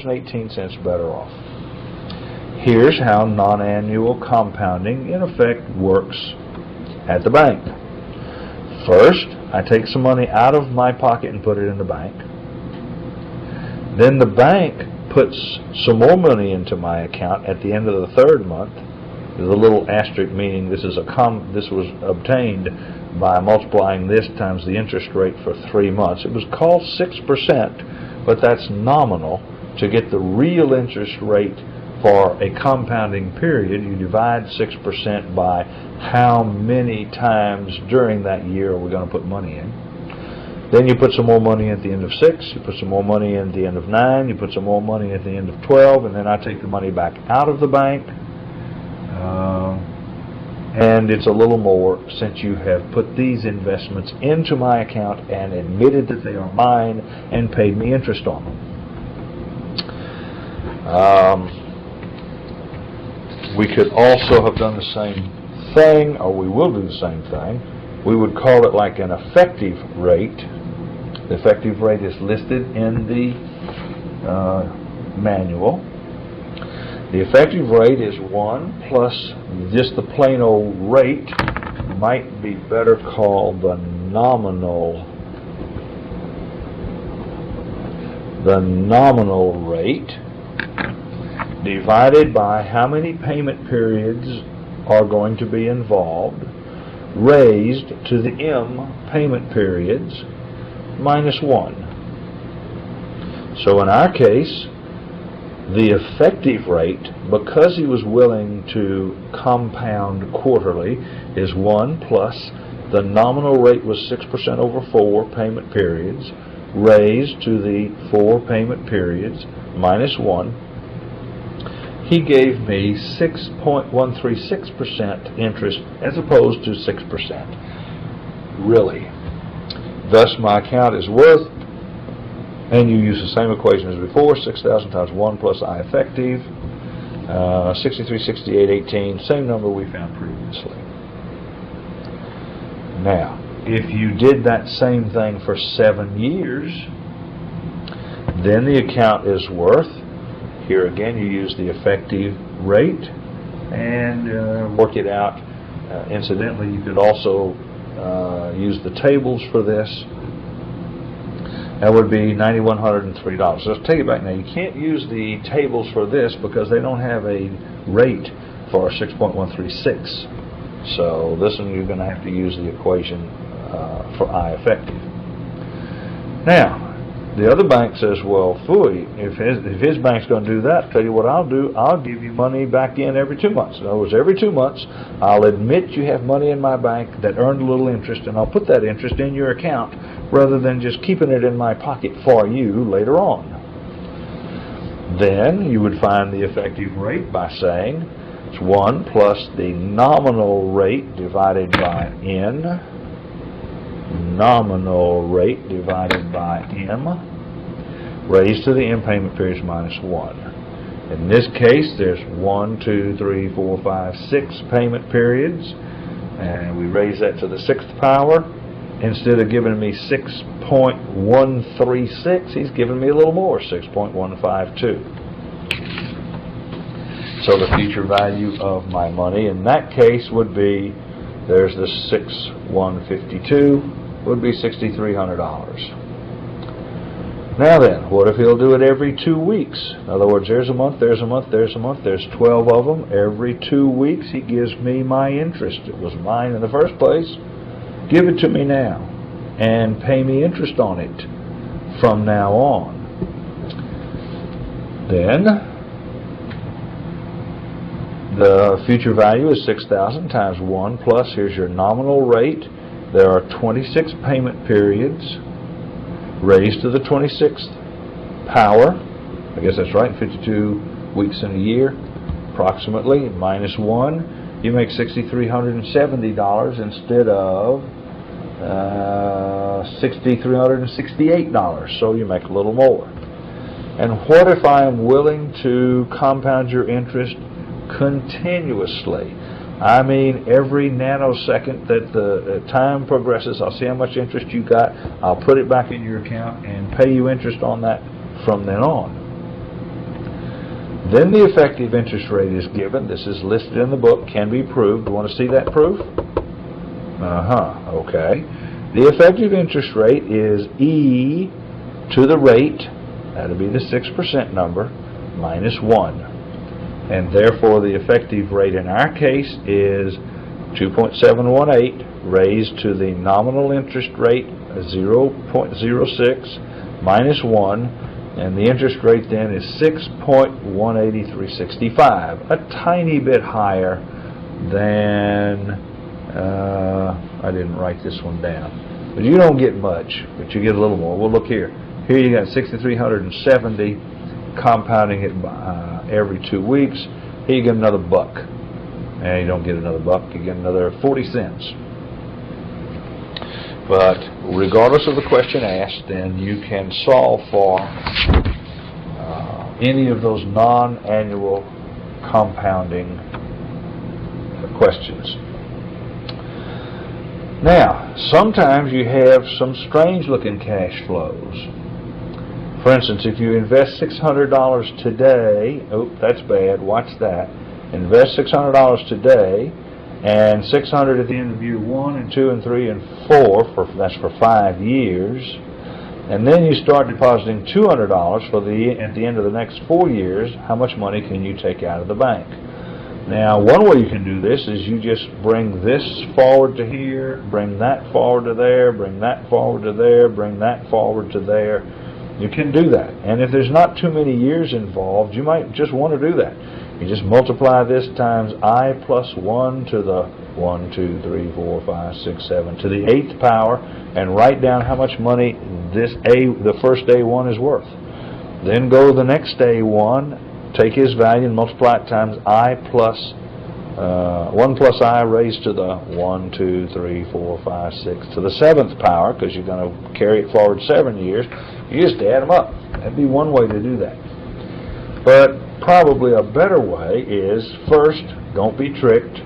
$2.18 better off. Here's how non-annual compounding in effect works at the bank. First, I take some money out of my pocket and put it in the bank. Then the bank puts some more money into my account at the end of the third month. There's a little asterisk meaning this was obtained by multiplying this times the interest rate for 3 months. It was called 6%, but that's nominal. To get the real interest rate for a compounding period, you divide 6% by how many times during that year are we going to put money in. Then you put some more money at the end of 6, you put some more money at the end of 9, you put some more money at the end of 12, and then I take the money back out of the bank. And it's a little more since you have put these investments into my account and admitted that they are mine and paid me interest on them. We could also have done the same thing, or we will do the same thing. We would call it like an effective rate. The effective rate is listed in the manual. The effective rate is 1 plus just the plain old rate, might be better called the nominal rate, divided by how many payment periods are going to be involved, raised to the m payment periods, minus 1. So in our case, the effective rate, because he was willing to compound quarterly, is 1 plus the nominal rate was 6% over 4 payment periods, raised to the 4 payment periods, minus 1. He gave me 6.136% interest as opposed to 6%. Really. Thus, my account is worth, and you use the same equation as before, 6,000 times 1 plus I effective, 6368.18, same number we found previously. Now, if you did that same thing for 7 years, then the account is worth, here again you use the effective rate and work it out. Incidentally, you could also use the tables for this. That would be $9,103. So let's take it back now. You can't use the tables for this because they don't have a rate for 6.136. So this one you're going to have to use the equation for I effective. Now, the other bank says, well, phooey, if his bank's going to do that, I'll tell you what I'll do, I'll give you money back in every 2 months. In other words, every 2 months, I'll admit you have money in my bank that earned a little interest, and I'll put that interest in your account rather than just keeping it in my pocket for you later on. Then you would find the effective rate by saying it's 1 plus the nominal rate divided by n, nominal rate divided by m, raised to the m payment periods minus 1. In this case, there's 1, 2, 3, 4, 5, 6 payment periods, and we raise that to the 6th power. Instead of giving me 6.136, he's giving me a little more, 6.152. So the future value of my money in that case would be, there's the 6,152, would be $6,300. Now then, what if he'll do it every 2 weeks? In other words, there's a month, there's a month, there's a month, there's 12 of them. Every 2 weeks he gives me my interest. It was mine in the first place. Give it to me now and pay me interest on it from now on. Then the future value is 6,000 times 1 plus, here's your nominal rate. There are 26 payment periods raised to the 26th power. I guess that's right, 52 weeks in a year, approximately, minus 1. You make $6,370 instead of $6,368, so you make a little more. And what if I am willing to compound your interest continuously? I mean, every nanosecond that the time progresses, I'll see how much interest you got, I'll put it back in your account and pay you interest on that from then on. Then the effective interest rate is given. This is listed in the book, can be proved. You want to see that proof? Okay. The effective interest rate is E to the rate, that'll be the 6% number, minus 1. And therefore the effective rate in our case is 2.718 raised to the nominal interest rate 0.06 minus 1, and the interest rate then is 6.18365, a tiny bit higher than, I didn't write this one down, but you don't get much, but you get a little more. Well, look here. Here you got 6,370 compounding it every 2 weeks. Here you get another buck. And you don't get another buck, you get another 40 cents. But regardless of the question asked, then you can solve for any of those non-annual compounding questions. Now, sometimes you have some strange-looking cash flows. For instance, if you invest $600 today, oh, that's bad, watch that. Invest $600 today, and $600 at the end of year 1 and 2 and 3 and 4, that's for 5 years. And then you start depositing $200 at the end of the next 4 years. How much money can you take out of the bank? Now, one way you can do this is you just bring this forward to here, bring that forward to there, bring that forward to there, bring that forward to there. You can do that. And if there's not too many years involved, you might just want to do that. You just multiply this times I plus 1 to the 1, 2, 3, 4, 5, 6, 7 to the 8th power, and write down how much money the first A1 is worth. Then go to the next A1, take his value and multiply it times I plus 1 plus I raised to the 1, 2, 3, 4, 5, 6 to the 7th power, because you're going to carry it forward 7 years. You just add them up. That'd be one way to do that. But probably a better way is, first, don't be tricked.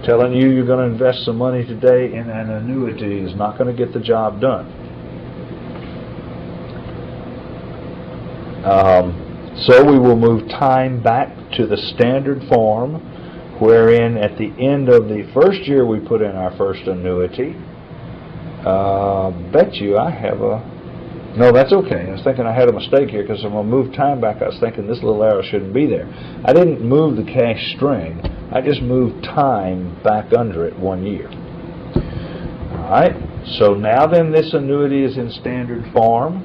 Telling you you're going to invest some money today in an annuity is not going to get the job done. So we will move time back to the standard form, wherein at the end of the first year we put in our first annuity. Bet you I have a... No, that's okay. I was thinking I had a mistake here, because I'm going to move time back. I was thinking this little arrow shouldn't be there. I didn't move the cash string. I just moved time back under it 1 year. All right. So now then this annuity is in standard form.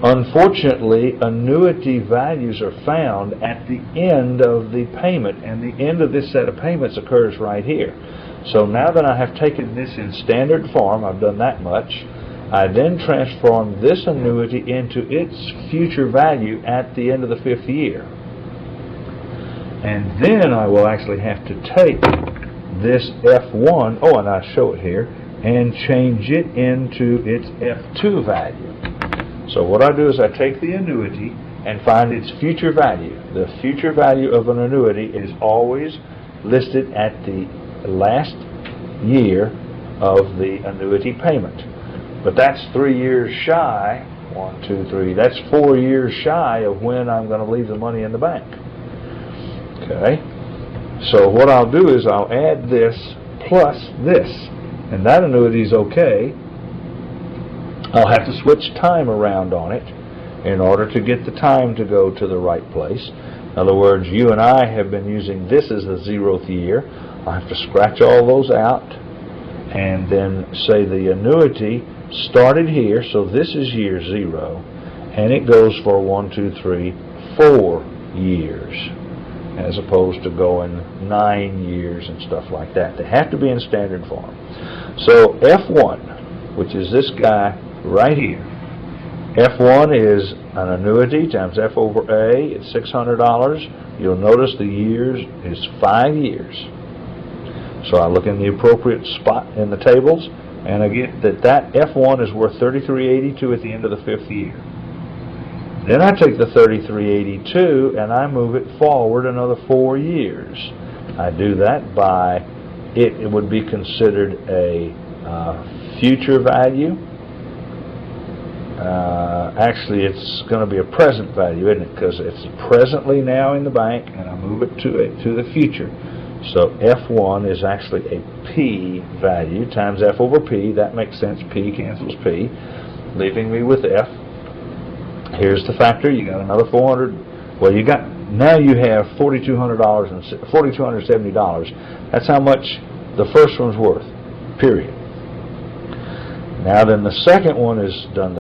Unfortunately, annuity values are found at the end of the payment, and the end of this set of payments occurs right here. So now that I have taken this in standard form, I've done that much, I then transform this annuity into its future value at the end of the 5th year. And then I will actually have to take this F1, oh, and I show it here, and change it into its F2 value. So what I do is I take the annuity and find its future value. The future value of an annuity is always listed at the last year of the annuity payment. But that's 3 years shy, 1, 2, 3, that's 4 years shy of when I'm going to leave the money in the bank. Okay? So what I'll do is I'll add this plus this, and that annuity is okay. I'll have to switch time around on it in order to get the time to go to the right place. In other words, you and I have been using this as the 0th year. I have to scratch all those out and then say the annuity started here, so this is year 0, and it goes for 1, 2, 3, 4 years, as opposed to going 9 years and stuff like that. They have to be in standard form. So F1, which is this guy right here, F1 is an annuity times F over A. It's $600. You'll notice the years is 5 years. So I look in the appropriate spot in the tables, and I get that F1 is worth $33.82 at the end of the 5th year. Then I take the $33.82 and I move it forward another 4 years. I do that by, it would be considered a future value. Actually, it's going to be a present value, isn't it? Because it's presently now in the bank, and I move it to the future. So F1 is actually a P value times F over P. That makes sense. P cancels P, leaving me with F. Here's the factor. You got another 400. Well, now you have $4,200 and $4,270. That's how much the first one's worth. Period. Now then, the second one is done